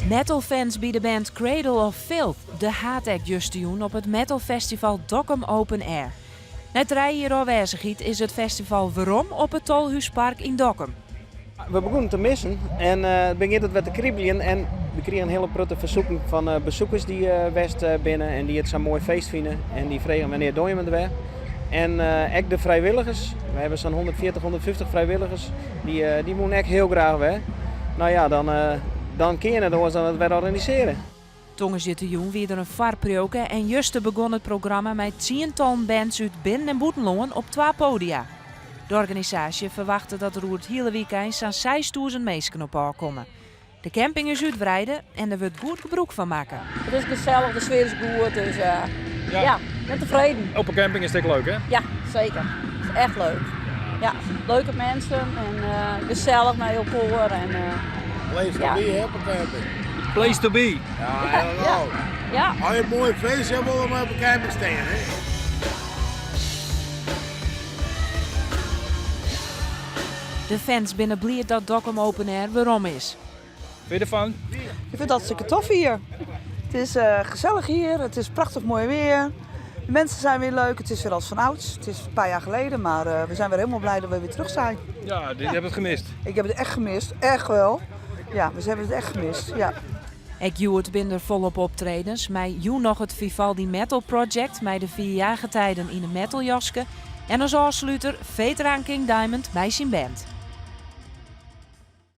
Metalfans bij de band Cradle of Filth, de haatact justioen op het metalfestival Dokkum Open Air. Net 3 jaar aanwezigheid is het festival weerom op het Tolhuispark in Dokkum. We begonnen te missen en het begint het wat te kriebelen en we kregen een hele grote verzoeking van bezoekers die west binnen en die het zo'n mooi feest vinden en die vregen wanneer doe je het weer. En ook de vrijwilligers, we hebben zo'n 140, 150 vrijwilligers, die moeten echt heel graag weg. Nou ja, dan kun je het ons dan het weer organiseren. Tongersjuttejoen wie er een varproke en juist begon het programma met 10-tal bands uit binnen- en buitenland op 2 podia. De organisatie verwachtte dat er het hele weekend zo'n 6000 mensen op aankomen. De camping is uitbreiden en er wordt goed gebruik van maken. Het is gezellig, de sfeer is goed, dus ja, ik ben tevreden. Op een camping is het leuk, hè? Ja, zeker. Het is echt leuk. Ja, leuke mensen en gezellig met elkaar. En, Place to be, hè, op een camping. Place to be. Ja, helemaal. ja. Als je een mooi feest hebt, wil je maar op een camping staan, hè. De fans binnen blij dat Dokkum Open Air weerom is. Vind je ervan? Ik vind het hartstikke tof hier. Het is gezellig hier, het is prachtig mooi weer. De mensen zijn weer leuk, het is weer als van ouds. Het is een paar jaar geleden, maar we zijn weer helemaal blij dat we weer terug zijn. Ja, je hebt het gemist. Ik heb het echt gemist, echt wel. Ja, we hebben het echt gemist, ja. Ik Joert binder volop optredens, maar joe nog het Vivaldi Metal Project met de 4 jaargetijden in de metaljaske en als afsluiter veteraan King Diamond bij zijn band.